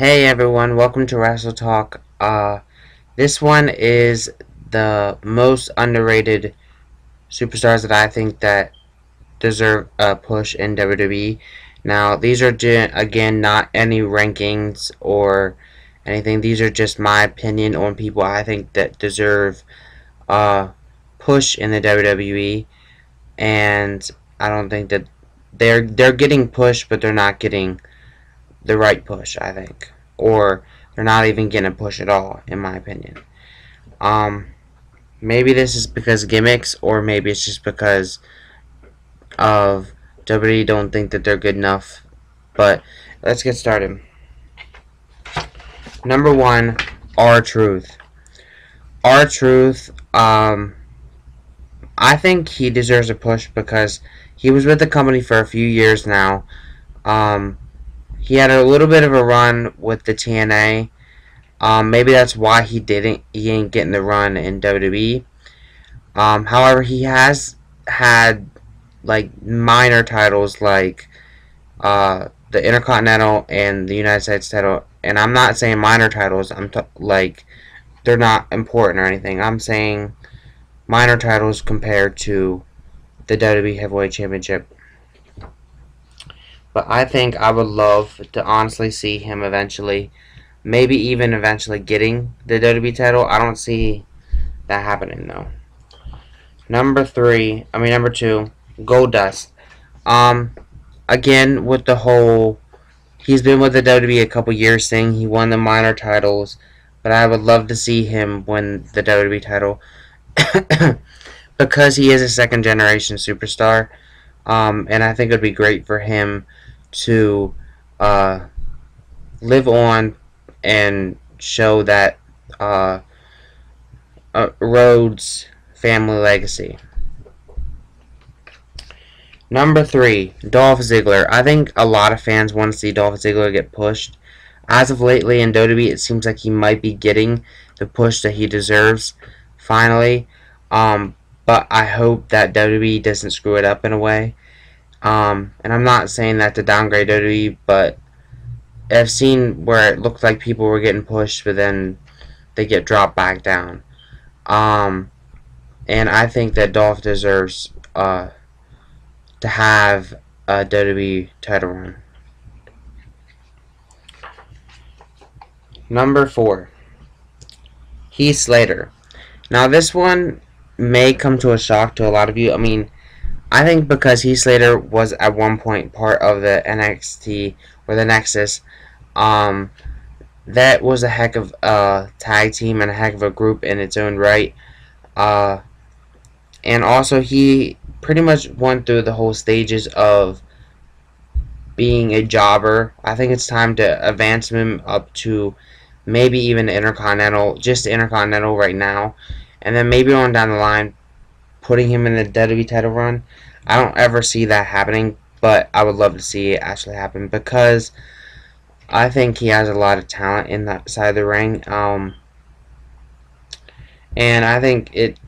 Hey everyone, welcome to wrestletalk. This one is the most underrated superstars that I think that deserve a push in WWE. Now, these are again not any rankings or anything. These are just my opinion on people I think that deserve a push in the WWE, and I don't think that they're getting pushed, but they're not getting the right push, I think. Or they're not even getting a push at all, in my opinion. Um, Maybe this is because of gimmicks, or maybe it's just because of WWE don't think that they're good enough. But let's get started. Number one, RTruth. RTruth, I think he deserves a push because he was with the company for a few years now. He had a little bit of a run with the TNA. Maybe that's why he ain't getting the run in WWE. However, he has had like minor titles like the Intercontinental and the United States title, and I'm not saying minor titles. Like they're not important or anything. I'm saying minor titles compared to the WWE Heavyweight Championship. But I think I would love to honestly see him eventually, maybe even eventually getting the WWE title. I don't see that happening though. Number two, Goldust. Again with the whole, he's been with the WWE a couple years thing. He won the minor titles, but I would love to see him win the WWE title because he is a second generation superstar. And I think it would be great for him to live on and show that Rhodes family legacy. Number three, Dolph Ziggler. I think a lot of fans want to see Dolph Ziggler get pushed. As of lately in WWE, it seems like he might be getting the push that he deserves, finally. But I hope that WWE doesn't screw it up in a way. And I'm not saying that to downgrade WWE, but I've seen where it looked like people were getting pushed, but then they get dropped back down. And I think that Dolph deserves to have a WWE title run. Number four, Heath Slater. Now this one may come to a shock to a lot of you. I mean, I think because Heath Slater was at one point part of the NXT or the Nexus, that was a heck of a tag team and a heck of a group in its own right. And also he pretty much went through the whole stages of being a jobber. I think it's time to advance him up to maybe even Intercontinental, just Intercontinental right now, and then maybe on down the line putting him in the WWE title run. I don't ever see that happening, but I would love to see it actually happen because I think he has a lot of talent in that side of the ring. And I think it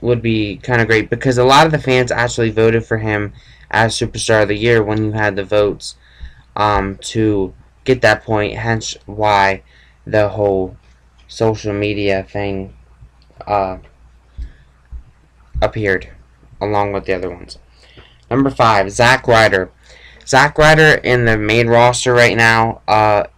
would be kind of great because a lot of the fans actually voted for him as Superstar of the Year when you had the votes to get that point, hence why the whole social media thing appeared along with the other ones. Number five, Zack Ryder. Zack Ryder in the main roster right now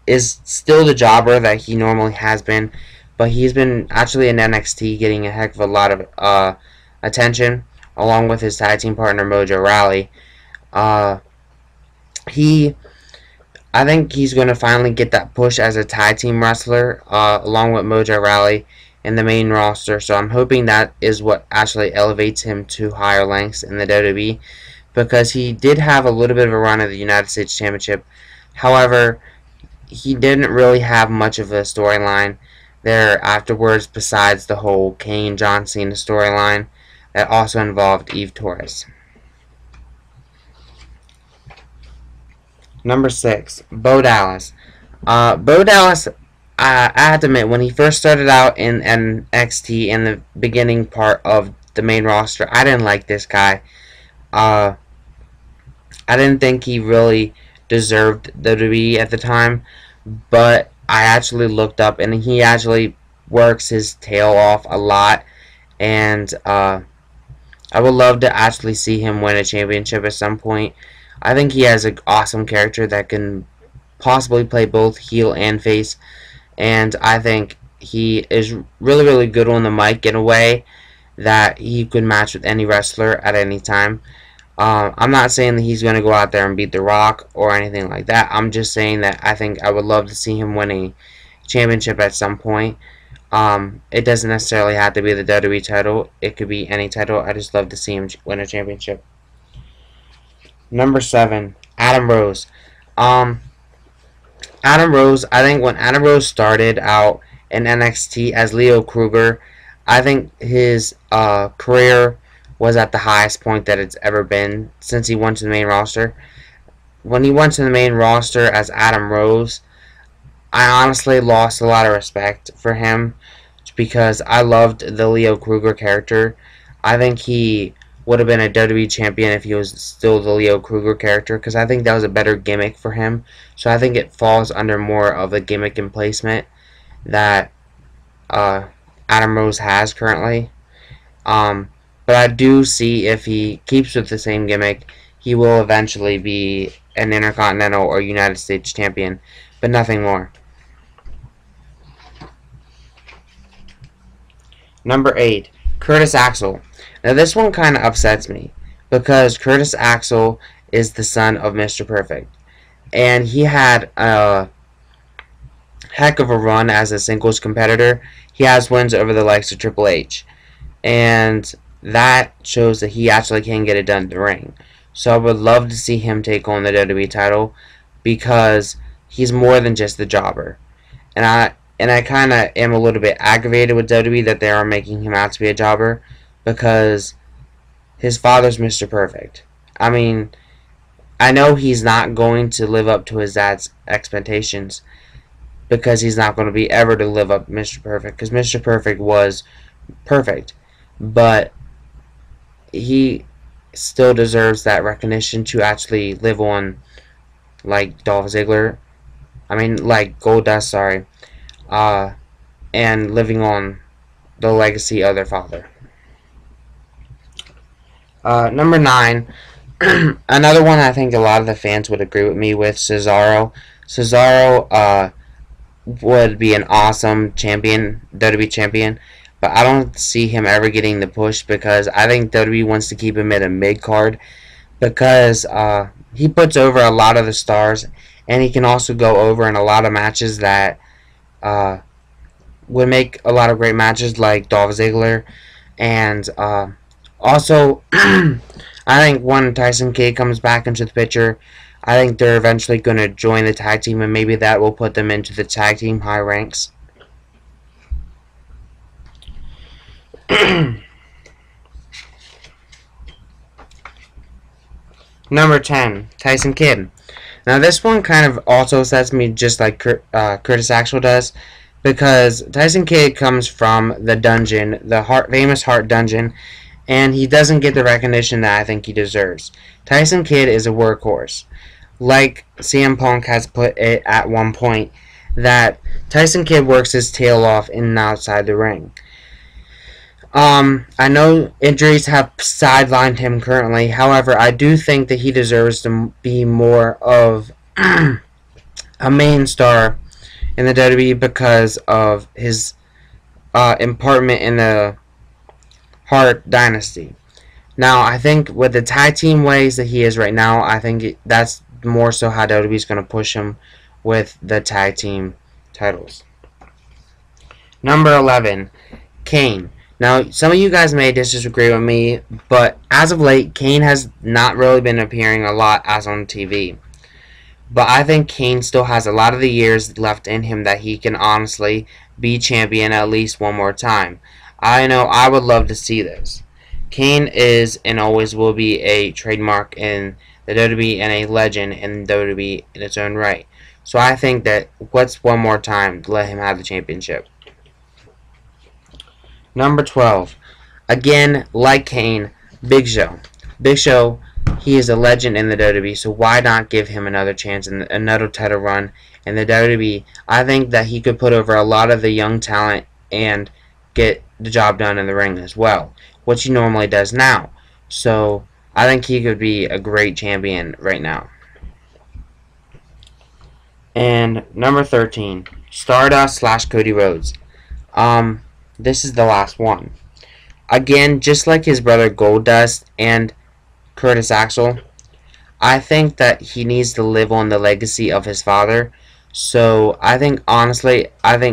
is still the jobber that he normally has been, but he's been actually in NXT getting a heck of a lot of attention along with his tag team partner Mojo Rawley. I think he's going to finally get that push as a tag team wrestler along with Mojo Rawley in the main roster, so I'm hoping that is what actually elevates him to higher lengths in the WWE, because he did have a little bit of a run at the United States Championship. However, he didn't really have much of a storyline there afterwards besides the whole Kane John Cena storyline that also involved Eve Torres. Number six, Bo Dallas. Bo Dallas, I have to admit, when he first started out in NXT in the beginning part of the main roster, I didn't like this guy. I didn't think he really deserved WWE at the time, but I actually looked up, and he actually works his tail off a lot, and I would love to actually see him win a championship at some point. I think he has an awesome character that can possibly play both heel and face, and I think he is really, really good on the mic in a way that he could match with any wrestler at any time. I'm not saying that he's going to go out there and beat The Rock or anything like that. I'm just saying that I think I would love to see him win a championship at some point. It doesn't necessarily have to be the WWE title. It could be any title. I just love to see him win a championship. Number 7, Adam Rose. Adam Rose, I think when Adam Rose started out in NXT as Leo Kruger, I think his career was at the highest point that it's ever been since he went to the main roster. When he went to the main roster as Adam Rose, I honestly lost a lot of respect for him because I loved the Leo Kruger character. I think he would have been a WWE champion if he was still the Leo Kruger character, because I think that was a better gimmick for him. So I think it falls under more of the gimmick and placement that Adam Rose has currently. But I do see if he keeps with the same gimmick, he will eventually be an Intercontinental or United States champion, but nothing more. Number 8, Curtis Axel. Now this one kind of upsets me because Curtis Axel is the son of Mr. Perfect, and he had a heck of a run as a singles competitor. He has wins over the likes of Triple H, and that shows that he actually can get it done in the ring. So I would love to see him take on the WWE title because he's more than just the jobber. And I kind of am a little bit aggravated with WWE that they are making him out to be a jobber because his father's Mr. Perfect. I mean, I know he's not going to live up to his dad's expectations because he's not going to be ever to live up to Mr. Perfect because Mr. Perfect was perfect. But he still deserves that recognition to actually live on like Dolph Ziggler. I mean, like Goldust, sorry. And living on the legacy of their father. Number 9, another one I think a lot of the fans would agree with me with, Cesaro. Cesaro would be an awesome champion, WWE champion, but I don't see him ever getting the push because I think WWE wants to keep him at a mid-card because he puts over a lot of the stars, and he can also go over in a lot of matches that would make a lot of great matches like Dolph Ziggler. And also, I think when Tyson Kidd comes back into the picture, I think they're eventually going to join the tag team, and maybe that will put them into the tag team high ranks. Number 10, Tyson Kidd. Now this one kind of also sets me just like Curtis Axel does, because Tyson Kidd comes from the dungeon, the famous Heart Dungeon, and he doesn't get the recognition that I think he deserves. Tyson Kidd is a workhorse. Like CM Punk has put it at one point, that Tyson Kidd works his tail off in and outside the ring. I know injuries have sidelined him currently. However, I do think that he deserves to be more of a main star in the WWE because of his impartment in the Hart Dynasty. Now, I think with the tag team ways that he is right now, I think that's more so how WWE is going to push him with the tag team titles. Number 11, Kane. Now, some of you guys may disagree with me, but as of late, Kane has not really been appearing a lot as on TV. But I think Kane still has a lot of the years left in him that he can honestly be champion at least one more time. I know I would love to see this. Kane is and always will be a trademark in the WWE and a legend in WWE in its own right. So I think that what's one more time to let him have the championship. Number 12. Again, like Kane, Big Show. Big Show, he is a legend in the WWE, so why not give him another chance and another title run in the WWE, I think that he could put over a lot of the young talent and get the job done in the ring as well, which he normally does now. So I think he could be a great champion right now. And number 13, Stardust / Cody Rhodes. This is the last one. Again, just like his brother Goldust and Curtis Axel, I think that he needs to live on the legacy of his father. So I think, honestly,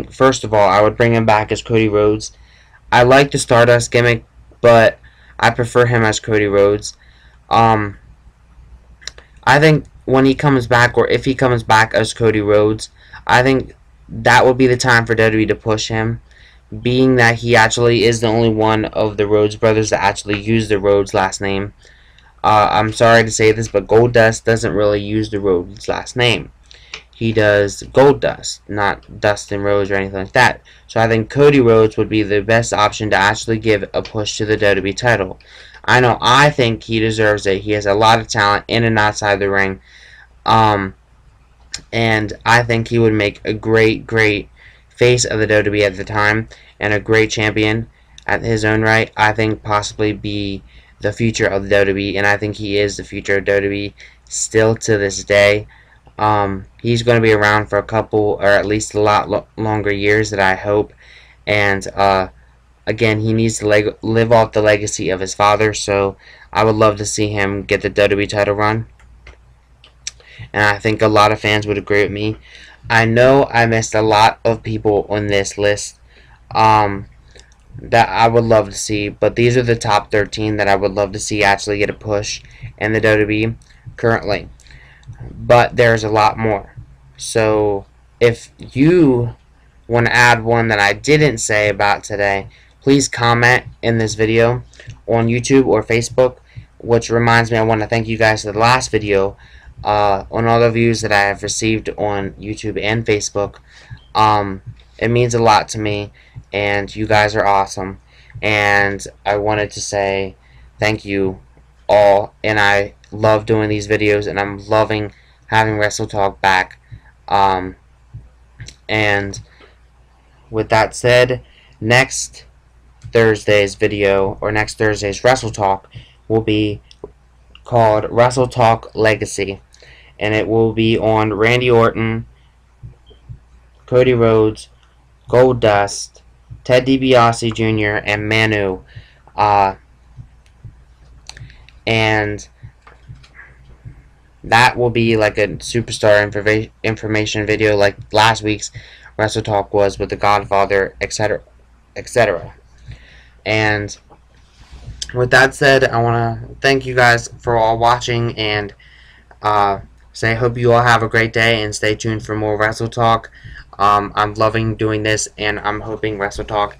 first of all, I would bring him back as Cody Rhodes. I like the Stardust gimmick, but I prefer him as Cody Rhodes. I think when he comes back, or if he comes back as Cody Rhodes, I think that would be the time for WWE to push him, being that he actually is the only one of the Rhodes brothers that actually use the Rhodes last name. I'm sorry to say this, but Goldust doesn't really use the Rhodes last name. He does Goldust, not Dustin Rhodes or anything like that. So I think Cody Rhodes would be the best option to actually give a push to the WWE title. I think he deserves it. He has a lot of talent in and outside the ring. And I think he would make a great face of the WWE at the time, and a great champion at his own right. I think possibly be the future of the WWE, and I think he is the future of WWE still to this day. He's going to be around for a couple, or at least a lot longer years that I hope. And again, he needs to live off the legacy of his father, so I would love to see him get the WWE title run. And I think a lot of fans would agree with me. I know I missed a lot of people on this list that I would love to see, but these are the top 13 that I would love to see actually get a push in the WWE currently. But there's a lot more. So if you want to add one that I didn't say about today, please comment in this video on YouTube or Facebook. Which reminds me, I want to thank you guys for the last video on all the views that I have received on YouTube and Facebook. It means a lot to me, and you guys are awesome. And I wanted to say thank you all, and I love doing these videos, and I'm loving having WrestleTalk back. And with that said, next Thursday's video, or next Thursday's WrestleTalk, will be called WrestleTalk Legacy, and it will be on Randy Orton, Cody Rhodes, Goldust, Ted DiBiase Jr., and Manu. And that will be like a superstar information video like last week's WrestleTalk was with the Godfather, etc., etc. And with that said, I want to thank you guys for all watching, and say I hope you all have a great day, and stay tuned for more WrestleTalk. I'm loving doing this, and I'm hoping WrestleTalk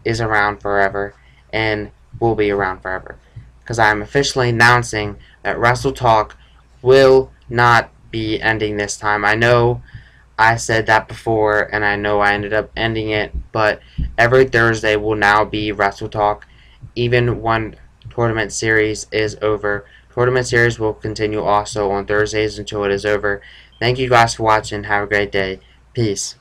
is around forever and will be around forever, because I'm officially announcing that WrestleTalk will not be ending this time. I know I said that before, and I know I ended up ending it, but every Thursday will now be WrestleTalk, even when tournament series is over. Tournament series will continue also on Thursdays until it is over. Thank you guys for watching. Have a great day. Peace.